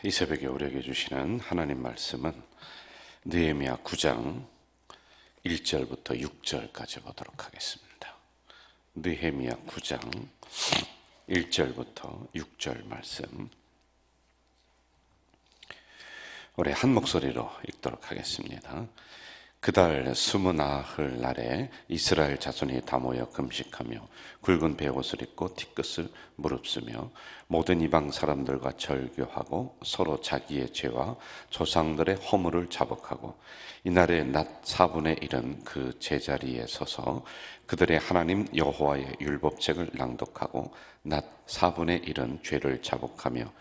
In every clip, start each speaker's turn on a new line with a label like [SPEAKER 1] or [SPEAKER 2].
[SPEAKER 1] 이 새벽에 우리에게 주시는 하나님 말씀은 느헤미야 9장 1절부터 6절까지 보도록 하겠습니다. 느헤미야 9장 1절부터 6절 말씀, 우리 한 목소리로 읽도록 하겠습니다. 그달 스무나흘 날에 이스라엘 자손이 다 모여 금식하며 굵은 베옷을 입고 티끝을 무릅쓰며 모든 이방 사람들과 절교하고 서로 자기의 죄와 조상들의 허물을 자복하고 이날의 낮 4분의 1은 그 제자리에 서서 그들의 하나님 여호와의 율법책을 낭독하고 낮 4분의 1은 죄를 자복하며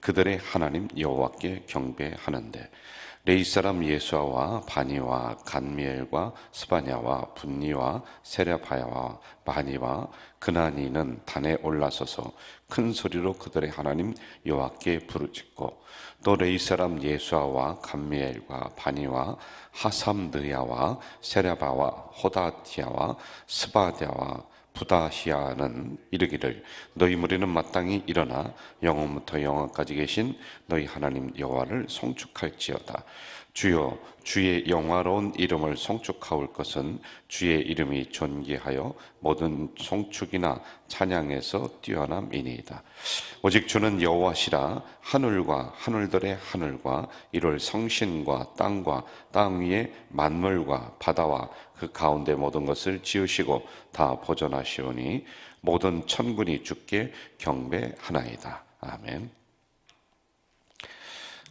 [SPEAKER 1] 그들의 하나님 여호와께 경배하는데, 레위 사람 예수아와 바니와 간미엘과 스바냐와 분니와 세랴바야와 바니와 그나니는 단에 올라서서 큰 소리로 그들의 하나님 여호와께 부르짖고, 또 레위 사람 예수아와 간미엘과 바니와 하삼느야와 세랴바와 호다티아와 스바랴와 부다히아는 이르기를, 너희 무리는 마땅히 일어나 영원부터 영원까지 계신 너희 하나님 여호와를 송축할지어다. 주여, 주의 영화로운 이름을 송축하올 것은 주의 이름이 존귀하여 모든 송축이나 찬양에서 뛰어남이니이다. 오직 주는 여호와시라. 하늘과 하늘들의 하늘과 이룰 성신과 땅 위의 만물과 바다와 그 가운데 모든 것을 지으시고 다 보존하시오니 모든 천군이 주께 경배하나이다. 아멘.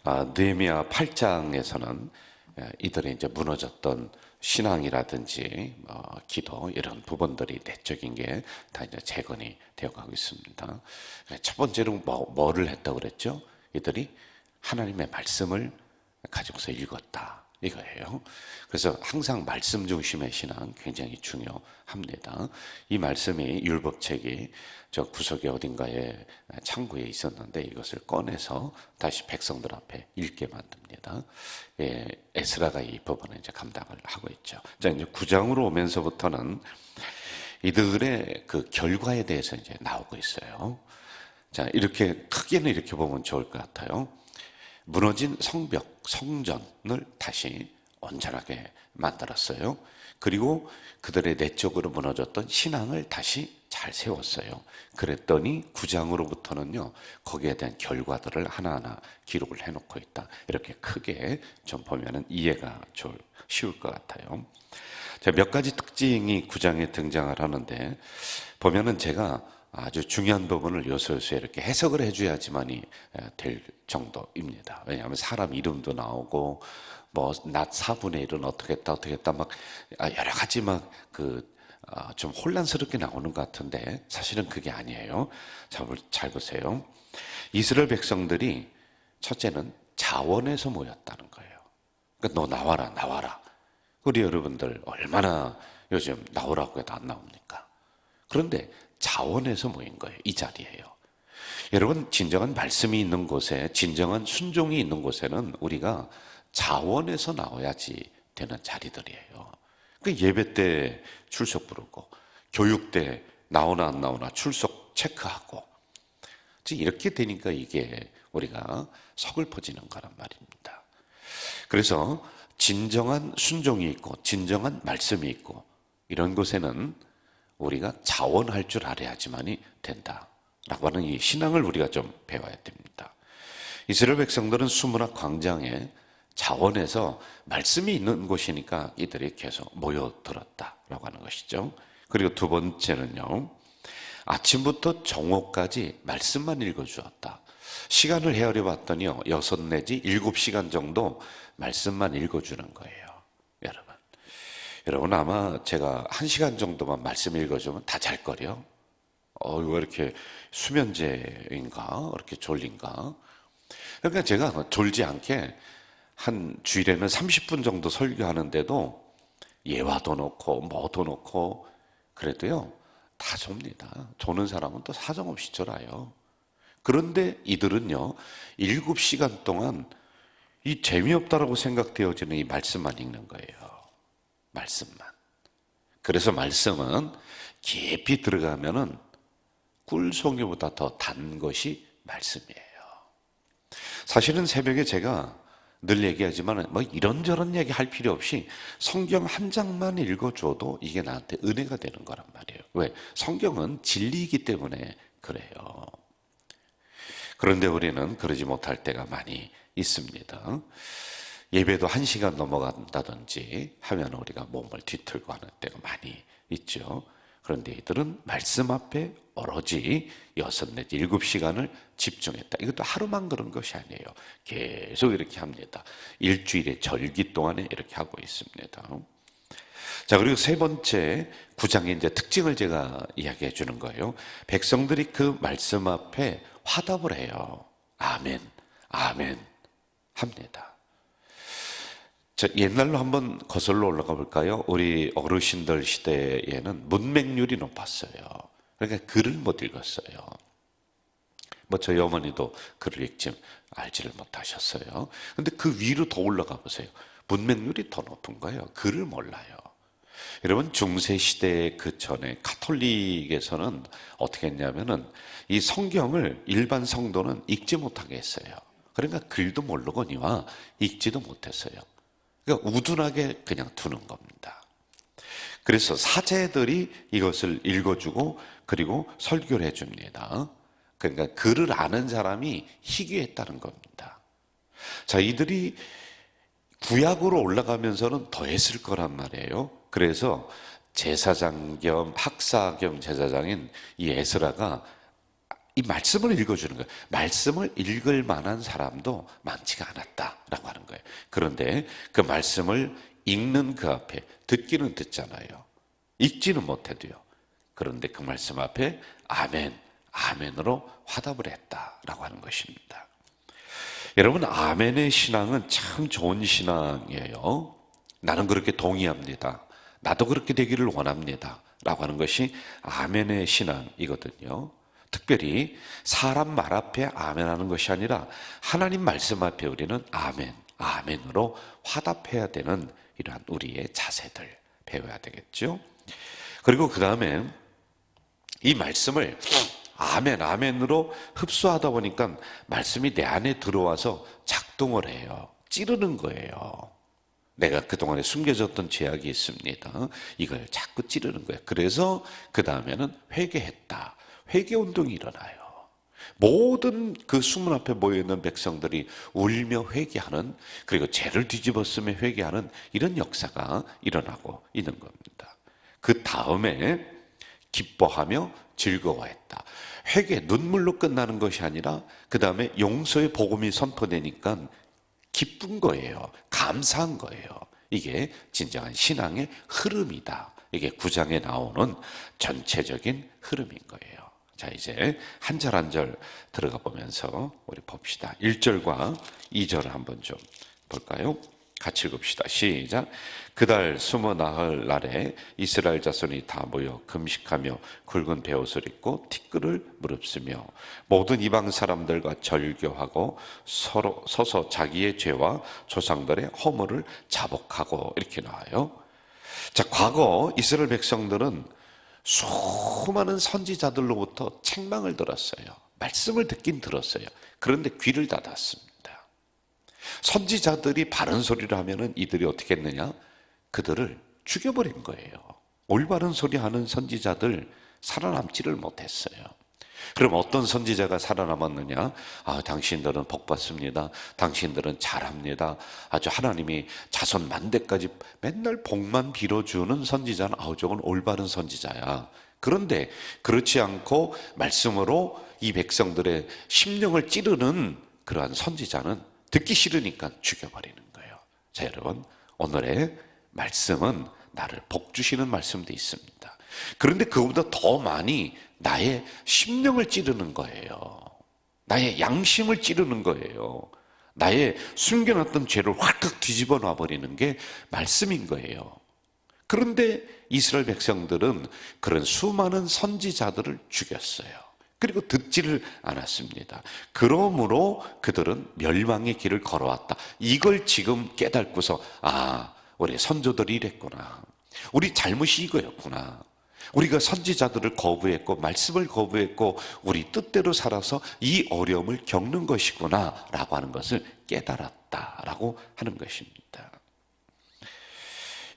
[SPEAKER 1] 느헤미야 8장에서는 이들의 이제 무너졌던 신앙이라든지 기도, 이런 부분들이 내적인 게 다 이제 재건이 되어가고 있습니다. 첫 번째로 뭐를 했다고 그랬죠? 이들이 하나님의 말씀을 가지고서 읽었다, 이거예요. 그래서 항상 말씀 중심의 신앙 굉장히 중요합니다. 이 말씀이, 율법책이 저 구석에 어딘가에 창고에 있었는데 이것을 꺼내서 다시 백성들 앞에 읽게 만듭니다. 에스라가 이 부분을 이제 감당을 하고 있죠. 자, 이제 9장으로 오면서부터는 이들의 그 결과에 대해서 이제 나오고 있어요. 자, 이렇게 크게는 이렇게 보면 좋을 것 같아요. 무너진 성벽, 성전을 다시 온전하게 만들었어요. 그리고 그들의 내적으로 무너졌던 신앙을 다시 잘 세웠어요. 그랬더니 9장으로부터는요, 거기에 대한 결과들을 하나하나 기록을 해놓고 있다. 이렇게 크게 좀 보면은 이해가 쉬울 것 같아요. 자, 몇 가지 특징이 9장에 등장을 하는데, 보면은 제가 아주 중요한 부분을 요소요소 이렇게 해석을 해줘야지만이 될 정도입니다. 왜냐하면 사람 이름도 나오고, 뭐, 낮 4분의 1은 어떻게 했다, 막, 여러 가지 좀 혼란스럽게 나오는 것 같은데, 사실은 그게 아니에요. 잘 보세요. 이스라엘 백성들이 첫째는 자원에서 모였다는 거예요. 그러니까 너 나와라. 우리 여러분들 얼마나 요즘 나오라고 해도 안 나옵니까? 그런데 자원에서 모인 거예요. 이 자리예요. 여러분, 진정한 말씀이 있는 곳에, 진정한 순종이 있는 곳에는 우리가 자원에서 나와야지 되는 자리들이에요. 그 예배 때 출석 부르고, 교육 때 나오나 안 나오나 출석 체크하고, 이렇게 되니까 이게 우리가 서글퍼지는 거란 말입니다. 그래서 진정한 순종이 있고 진정한 말씀이 있고 이런 곳에는 우리가 자원할 줄 알아야지만이 된다라고 하는 이 신앙을 우리가 좀 배워야 됩니다. 이스라엘 백성들은 수문학 광장에 자원에서 말씀이 있는 곳이니까 이들이 계속 모여들었다라고 하는 것이죠. 그리고 두 번째는요, 아침부터 정오까지 말씀만 읽어주었다. 시간을 헤아려 봤더니요, 6 내지 7시간 정도 말씀만 읽어주는 거예요. 여러분 아마 제가 1시간 정도만 말씀 읽어주면 다 잘 거려. 왜 이렇게 수면제인가? 이렇게 졸린가? 그러니까 제가 졸지 않게 한 주일에는 30분 정도 설교하는데도 예화도 넣고 뭐도 넣고 그래도요, 다 좁니다. 조는 사람은 또 사정없이 졸아요. 그런데 이들은요, 7시간 동안 이 재미없다라고 생각되어지는 이 말씀만 읽는 거예요. 말씀만. 그래서 말씀은 깊이 들어가면은 꿀송이보다 더 단 것이 말씀이에요. 사실은 새벽에 제가 늘 얘기하지만 뭐 이런저런 얘기 할 필요 없이 성경 한 장만 읽어줘도 이게 나한테 은혜가 되는 거란 말이에요. 왜? 성경은 진리이기 때문에 그래요. 그런데 우리는 그러지 못할 때가 많이 있습니다. 예배도 1시간 넘어간다든지 하면 우리가 몸을 뒤틀고 하는 때가 많이 있죠. 그런데 이들은 말씀 앞에 오로지 6, 4, 7시간을 집중했다. 이것도 하루만 그런 것이 아니에요. 계속 이렇게 합니다. 일주일의 절기 동안에 이렇게 하고 있습니다. 자, 그리고 세 번째 9장의 이제 특징을 제가 이야기해 주는 거예요. 백성들이 그 말씀 앞에 화답을 해요. 아멘, 아멘 합니다. 자, 옛날로 한번 거슬러 올라가 볼까요? 우리 어르신들 시대에는 문맹률이 높았어요. 그러니까 글을 못 읽었어요. 뭐 저희 어머니도 글을 읽지 알지를 못하셨어요. 근데 그 위로 더 올라가 보세요. 문맹률이 더 높은 거예요. 글을 몰라요. 여러분, 중세 시대 그 전에 가톨릭에서는 어떻게 했냐면은 이 성경을 일반 성도는 읽지 못하게 했어요. 그러니까 글도 모르거니와 읽지도 못했어요. 그러니까 우둔하게 그냥 두는 겁니다. 그래서 사제들이 이것을 읽어주고 그리고 설교를 해줍니다. 그러니까 글을 아는 사람이 희귀했다는 겁니다. 자, 이들이 구약으로 올라가면서는 더 했을 거란 말이에요. 그래서 제사장 겸 학사 겸 제사장인 이 에스라가 이 말씀을 읽어주는 거예요. 말씀을 읽을 만한 사람도 많지가 않았다라고 하는 거예요. 그런데 그 말씀을 읽는 그 앞에 듣기는 듣잖아요. 읽지는 못해도요. 그런데 그 말씀 앞에 아멘, 아멘으로 화답을 했다라고 하는 것입니다. 여러분, 아멘의 신앙은 참 좋은 신앙이에요. 나는 그렇게 동의합니다. 나도 그렇게 되기를 원합니다. 라고 하는 것이 아멘의 신앙이거든요. 특별히 사람 말 앞에 아멘하는 것이 아니라 하나님 말씀 앞에 우리는 아멘, 아멘으로 화답해야 되는 이러한 우리의 자세들 배워야 되겠죠. 그리고 그 다음에 이 말씀을 아멘, 아멘으로 흡수하다 보니까 말씀이 내 안에 들어와서 작동을 해요. 찌르는 거예요. 내가 그동안에 숨겨졌던 죄악이 있습니다. 이걸 자꾸 찌르는 거예요. 그래서 그 다음에는 회개했다. 회개운동이 일어나요. 모든 그 수문 앞에 모여있는 백성들이 울며 회개하는, 그리고 죄를 뒤집었으며 회개하는 이런 역사가 일어나고 있는 겁니다. 그 다음에 기뻐하며 즐거워했다. 회개, 눈물로 끝나는 것이 아니라 그 다음에 용서의 복음이 선포되니까 기쁜 거예요. 감사한 거예요. 이게 진정한 신앙의 흐름이다. 이게 9장에 나오는 전체적인 흐름인 거예요. 자, 이제 한 절 한 절 들어가 보면서 우리 봅시다. 1절과 2절을 한번 좀 볼까요? 같이 읽읍시다. 시작. 그달 20나흘 날에 이스라엘 자손이 다 모여 금식하며 굵은 베옷을 입고 티끌을 무릅쓰며 모든 이방 사람들과 절교하고 서로 서서 자기의 죄와 조상들의 허물을 자복하고 이렇게 나와요. 자, 과거 이스라엘 백성들은 수많은 선지자들로부터 책망을 들었어요. 말씀을 듣긴 들었어요. 그런데 귀를 닫았습니다. 선지자들이 바른 소리를 하면은 이들이 어떻게 했느냐? 그들을 죽여버린 거예요. 올바른 소리 하는 선지자들 살아남지를 못했어요. 그럼 어떤 선지자가 살아남았느냐? 아, 당신들은 복 받습니다. 당신들은 잘합니다. 아주 하나님이 자손 만대까지 맨날 복만 빌어주는 선지자는 아우, 저건 올바른 선지자야. 그런데 그렇지 않고 말씀으로 이 백성들의 심령을 찌르는 그러한 선지자는 듣기 싫으니까 죽여버리는 거예요. 자, 여러분, 오늘의 말씀은 나를 복주시는 말씀도 있습니다. 그런데 그보다 더 많이 나의 심령을 찌르는 거예요. 나의 양심을 찌르는 거예요. 나의 숨겨놨던 죄를 확 뒤집어 놔버리는 게 말씀인 거예요. 그런데 이스라엘 백성들은 그런 수많은 선지자들을 죽였어요. 그리고 듣지를 않았습니다. 그러므로 그들은 멸망의 길을 걸어왔다. 이걸 지금 깨닫고서 아, 우리 선조들이 이랬구나. 우리 잘못이 이거였구나. 우리가 선지자들을 거부했고 말씀을 거부했고 우리 뜻대로 살아서 이 어려움을 겪는 것이구나 라고 하는 것을 깨달았다라고 하는 것입니다.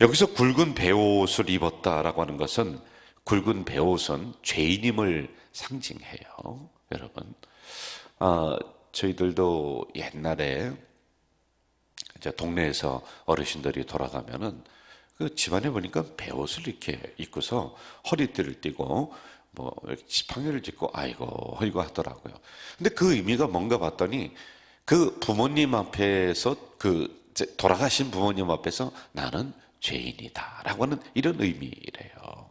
[SPEAKER 1] 여기서 굵은 베옷을 입었다라고 하는 것은, 굵은 베옷은 죄인임을 상징해요. 여러분, 저희들도 옛날에 이제 동네에서 어르신들이 돌아가면은 그 집안에 보니까 베옷을 이렇게 입고서 허리띠를 띠고 뭐 지팡이를 짚고 아이고 이거 하더라고요. 근데 그 의미가 뭔가 봤더니 그 부모님 앞에서, 그 돌아가신 부모님 앞에서 나는 죄인이다라고 하는 이런 의미래요.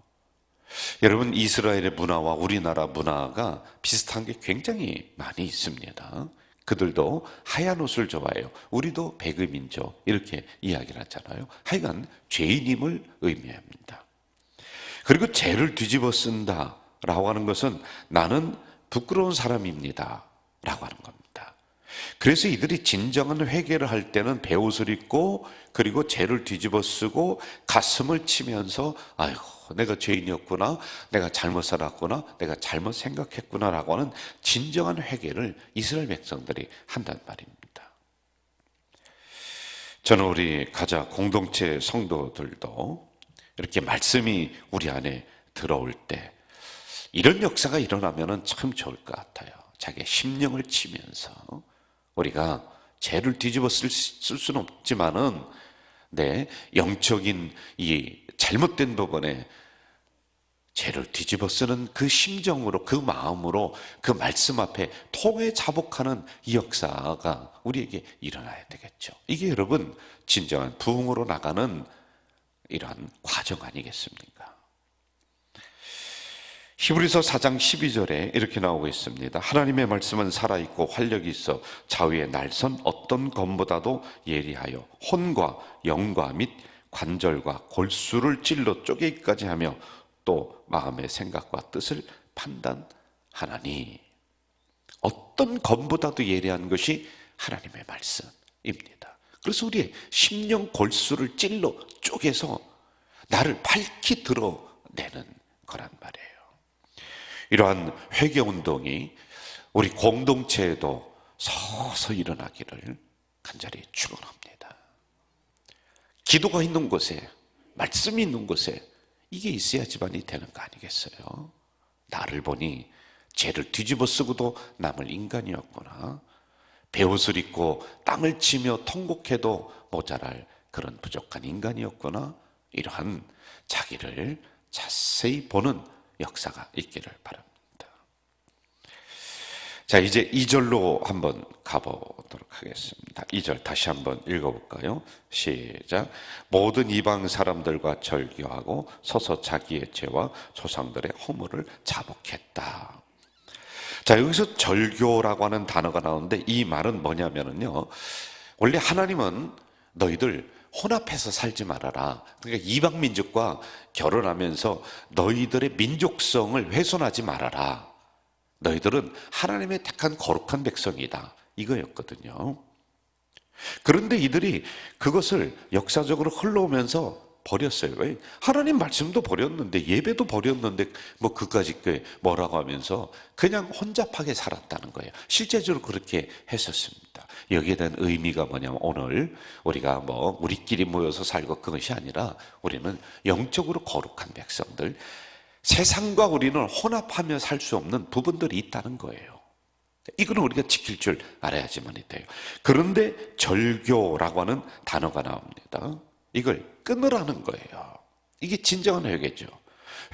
[SPEAKER 1] 여러분, 이스라엘의 문화와 우리나라 문화가 비슷한 게 굉장히 많이 있습니다. 그들도 하얀 옷을 좋아해요. 우리도 백의민족 이렇게 이야기를 하잖아요. 하여간 죄인임을 의미합니다. 그리고 죄를 뒤집어 쓴다라고 하는 것은 나는 부끄러운 사람입니다 라고 하는 겁니다. 그래서 이들이 진정한 회개를 할 때는 베옷을 입고 그리고 죄를 뒤집어 쓰고 가슴을 치면서 아이고 내가 죄인이었구나, 내가 잘못 살았구나, 내가 잘못 생각했구나 라고 하는 진정한 회개를 이스라엘 백성들이 한단 말입니다. 저는 우리 가자 공동체 성도들도 이렇게 말씀이 우리 안에 들어올 때 이런 역사가 일어나면 참 좋을 것 같아요. 자기의 심령을 치면서 우리가 죄를 뒤집어 쓸 수는 없지만은 내 영적인 이 잘못된 부분에 죄를 뒤집어 쓰는 그 심정으로, 그 마음으로 그 말씀 앞에 통회 자복하는 이 역사가 우리에게 일어나야 되겠죠. 이게 여러분 진정한 부흥으로 나가는 이러한 과정 아니겠습니까? 히브리서 4장 12절에 이렇게 나오고 있습니다. 하나님의 말씀은 살아있고 활력이 있어 좌우에 날선 어떤 검보다도 예리하여 혼과 영과 및 관절과 골수를 찔러 쪼개기까지 하며 또 마음의 생각과 뜻을 판단하나니, 어떤 검보다도 예리한 것이 하나님의 말씀입니다. 그래서 우리의 심령 골수를 찔러 쪼개서 나를 밝히 드러내는 거란 말이에요. 이러한 회개운동이 우리 공동체에도 서서 일어나기를 간절히 축원합니다. 기도가 있는 곳에, 말씀이 있는 곳에 이게 있어야 집안이 되는 거 아니겠어요? 나를 보니 죄를 뒤집어 쓰고도 남을 인간이었구나, 베옷을 입고 땅을 치며 통곡해도 모자랄 그런 부족한 인간이었구나, 이러한 자기를 자세히 보는 역사가 있기를 바랍니다. 자, 이제 2절로 한번 가보도록 하겠습니다. 2절 다시 한번 읽어볼까요? 시작. 모든 이방 사람들과 절교하고 서서 자기의 죄와 조상들의 허물을 자복했다. 자, 여기서 절교라고 하는 단어가 나오는데 이 말은 뭐냐면요, 원래 하나님은 너희들 혼합해서 살지 말아라, 그러니까 이방 민족과 결혼하면서 너희들의 민족성을 훼손하지 말아라, 너희들은 하나님의 택한 거룩한 백성이다, 이거였거든요. 그런데 이들이 그것을 역사적으로 흘러오면서 버렸어요. 왜? 하나님 말씀도 버렸는데, 예배도 버렸는데 뭐 그까짓 게 뭐라고 하면서 그냥 혼잡하게 살았다는 거예요. 실제적으로 그렇게 했었습니다. 여기에 대한 의미가 뭐냐면, 오늘 우리가 뭐 우리끼리 모여서 살고 그것이 아니라 우리는 영적으로 거룩한 백성들, 세상과 우리는 혼합하며 살 수 없는 부분들이 있다는 거예요. 이거는 우리가 지킬 줄 알아야지만이 돼요. 그런데 절교라고 하는 단어가 나옵니다. 이걸 끊으라는 거예요. 이게 진정한 회개죠.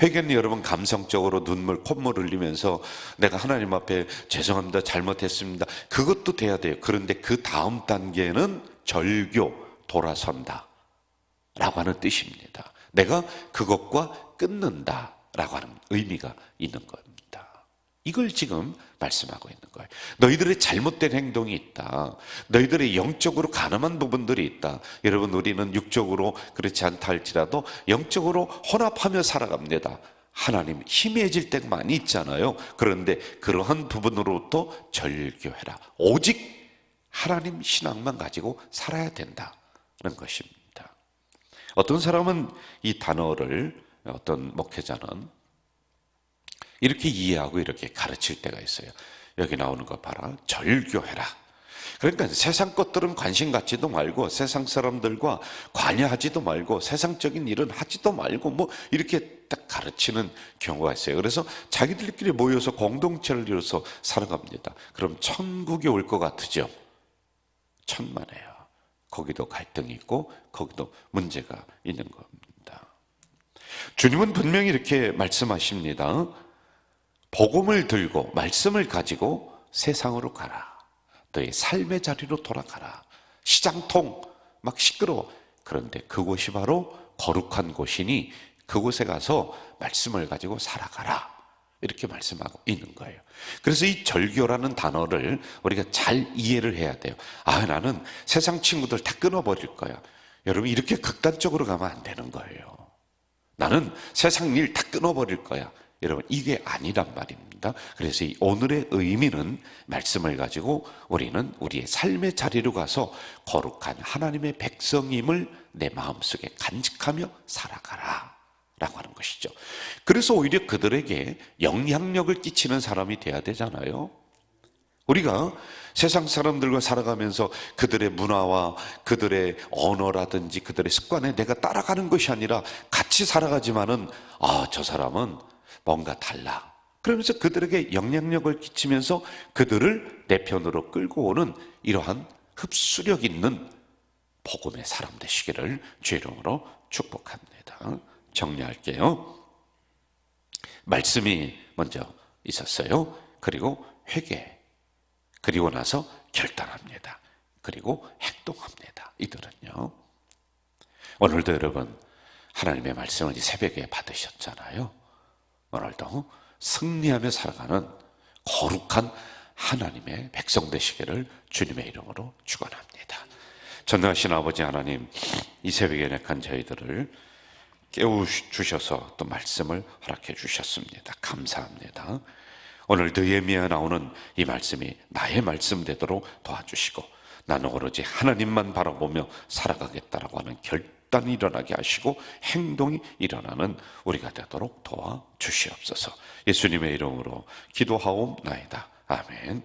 [SPEAKER 1] 회개는 여러분 감성적으로 눈물, 콧물 흘리면서 내가 하나님 앞에 죄송합니다, 잘못했습니다, 그것도 돼야 돼요. 그런데 그 다음 단계는 절교, 돌아선다 라고 하는 뜻입니다. 내가 그것과 끊는다 라고 하는 의미가 있는 겁니다. 이걸 지금 말씀하고 있는 거예요. 너희들의 잘못된 행동이 있다, 너희들의 영적으로 가늠한 부분들이 있다. 여러분, 우리는 육적으로 그렇지 않다 할지라도 영적으로 혼합하며 살아갑니다. 하나님 희미해질 때가 많이 있잖아요. 그런데 그러한 부분으로부터 절교해라. 오직 하나님 신앙만 가지고 살아야 된다는 것입니다. 어떤 사람은 이 단어를, 어떤 목회자는 이렇게 이해하고 이렇게 가르칠 때가 있어요. 여기 나오는 거 봐라. 절교해라. 그러니까 세상 것들은 관심 갖지도 말고 세상 사람들과 관여하지도 말고 세상적인 일은 하지도 말고 뭐 이렇게 딱 가르치는 경우가 있어요. 그래서 자기들끼리 모여서 공동체를 이뤄서 살아갑니다. 그럼 천국이 올 것 같으죠? 천만에요. 거기도 갈등이 있고 거기도 문제가 있는 겁니다. 주님은 분명히 이렇게 말씀하십니다. 복음을 들고 말씀을 가지고 세상으로 가라. 너의 삶의 자리로 돌아가라. 시장통 막 시끄러워. 그런데 그곳이 바로 거룩한 곳이니 그곳에 가서 말씀을 가지고 살아가라. 이렇게 말씀하고 있는 거예요. 그래서 이 절교라는 단어를 우리가 잘 이해를 해야 돼요. 아, 나는 세상 친구들 다 끊어버릴 거야. 여러분, 이렇게 극단적으로 가면 안 되는 거예요. 나는 세상 일 다 끊어버릴 거야. 여러분, 이게 아니란 말입니다. 그래서 이 오늘의 의미는 말씀을 가지고 우리는 우리의 삶의 자리로 가서 거룩한 하나님의 백성임을 내 마음속에 간직하며 살아가라 라고 하는 것이죠. 그래서 오히려 그들에게 영향력을 끼치는 사람이 돼야 되잖아요. 우리가 세상 사람들과 살아가면서 그들의 문화와 그들의 언어라든지 그들의 습관에 내가 따라가는 것이 아니라 같이 살아가지만은 저 사람은 뭔가 달라. 그러면서 그들에게 영향력을 끼치면서 그들을 내 편으로 끌고 오는 이러한 흡수력 있는 복음의 사람 되시기를 주의 이름으로 축복합니다. 정리할게요. 말씀이 먼저 있었어요. 그리고 회개, 그리고 나서 결단합니다. 그리고 행동합니다. 이들은요. 오늘도 여러분 하나님의 말씀을 이 새벽에 받으셨잖아요. 오늘도 승리하며 살아가는 거룩한 하나님의 백성 되시기를 주님의 이름으로 축원합니다. 전능하신 아버지 하나님, 이 새벽에 약한 저희들을 깨워주셔서 또 말씀을 허락해 주셨습니다. 감사합니다. 오늘 느헤미야에 나오는 이 말씀이 나의 말씀 되도록 도와주시고 나는 오로지 하나님만 바라보며 살아가겠다라고 하는 결단이 일어나게 하시고 행동이 일어나는 우리가 되도록 도와주시옵소서. 예수님의 이름으로 기도하옵나이다. 아멘.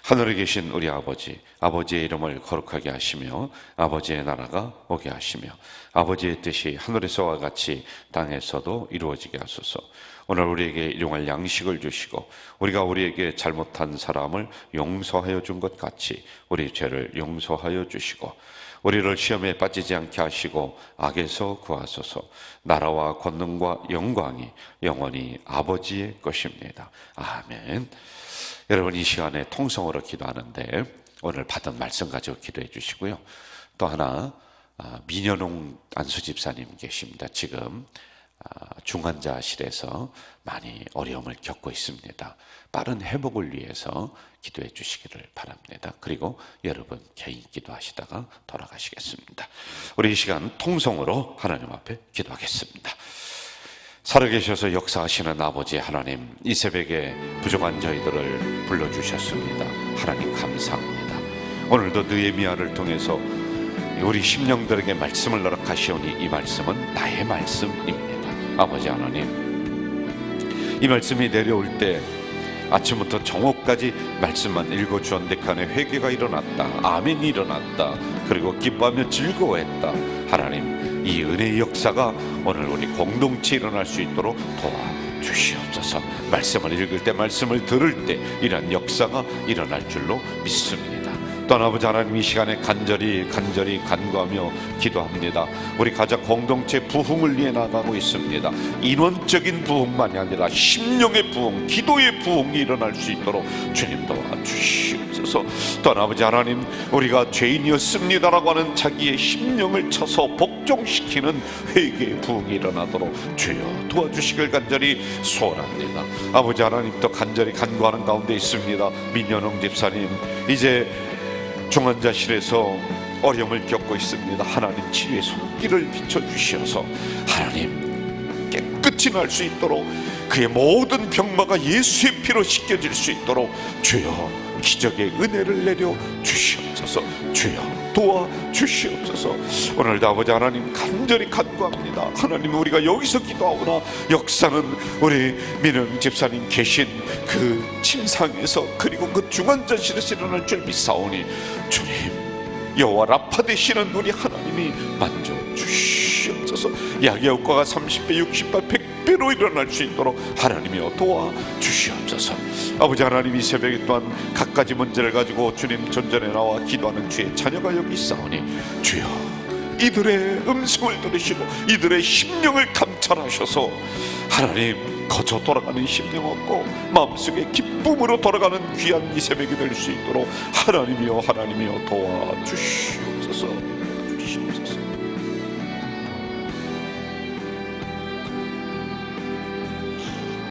[SPEAKER 1] 하늘에 계신 우리 아버지, 아버지의 이름을 거룩하게 하시며 아버지의 나라가 오게 하시며 아버지의 뜻이 하늘에서와 같이 땅에서도 이루어지게 하소서. 오늘 우리에게 일용할 양식을 주시고 우리가 우리에게 잘못한 사람을 용서하여 준 것 같이 우리 죄를 용서하여 주시고 우리를 시험에 빠지지 않게 하시고 악에서 구하소서. 나라와 권능과 영광이 영원히 아버지의 것입니다. 아멘. 여러분, 이 시간에 통성으로 기도하는데 오늘 받은 말씀 가지고 기도해 주시고요. 또 하나 민현홍 안수집사님 계십니다. 지금 중환자실에서 많이 어려움을 겪고 있습니다. 빠른 회복을 위해서 기도해 주시기를 바랍니다. 그리고 여러분 개인 기도하시다가 돌아가시겠습니다. 우리 이 시간 통성으로 하나님 앞에 기도하겠습니다. 살아계셔서 역사하시는 아버지 하나님, 이 새벽에 부족한 저희들을 불러주셨습니다. 하나님 감사합니다. 오늘도 느헤미야를 통해서 우리 심령들에게 말씀을 허락하시오니 이 말씀은 나의 말씀입니다. 아버지 하나님, 이 말씀이 내려올 때 아침부터 정오까지 말씀만 읽어주었는데 그 안에 회개가 일어났다, 아멘이 일어났다, 그리고 기뻐하며 즐거워했다. 하나님, 이 은혜의 역사가 오늘 우리 공동체에 일어날 수 있도록 도와주시옵소서. 말씀을 읽을 때, 말씀을 들을 때 이러한 역사가 일어날 줄로 믿습니다. 또한 아버지 하나님, 이 시간에 간절히 간구하며 기도합니다. 우리 가족 공동체 부흥을 위해 나가고 있습니다. 인원적인 부흥만이 아니라 심령의 부흥, 기도의 부흥이 일어날 수 있도록 주님 도와주시옵소서. 또한 아버지 하나님, 우리가 죄인이었습니다라고 하는 자기의 심령을 쳐서 복종시키는 회개의 부흥이 일어나도록 주여 도와주시길 간절히 소원합니다. 아버지 하나님, 또 간절히 간구하는 가운데 있습니다. 민현홍 집사님, 이제 중환자실에서 어려움을 겪고 있습니다. 하나님, 치유의 손길을 비춰주셔서 하나님 깨끗이 날 수 있도록, 그의 모든 병마가 예수의 피로 씻겨질 수 있도록 주여 기적의 은혜를 내려 주시옵소서. 주여 도와주시옵소서. 오늘도 아버지 하나님 간절히 간구합니다. 하나님, 우리가 여기서 기도하오나 역사는 우리 민영 집사님 계신 그 침상에서 그리고 그 중환자실에서 일어날 줄 믿사오니 주님, 여호와 라파 되시는 우리 하나님이 만져주시옵소서. 약의 효과가 30배, 60배, 100배로 일어날 수 있도록 하나님이여 도와주시옵소서. 아버지 하나님, 이 새벽에 또한 갖가지 문제를 가지고 주님 전전에 나와 기도하는 주의 자녀가 여기 있사오니 주여, 이들의 음성을 들으시고 이들의 심령을 감찰하셔서 하나님, 거저 돌아가는 심령 없고 마음속에 기쁨으로 돌아가는 귀한 이 새벽이 될 수 있도록 하나님이여 도와주시옵소서.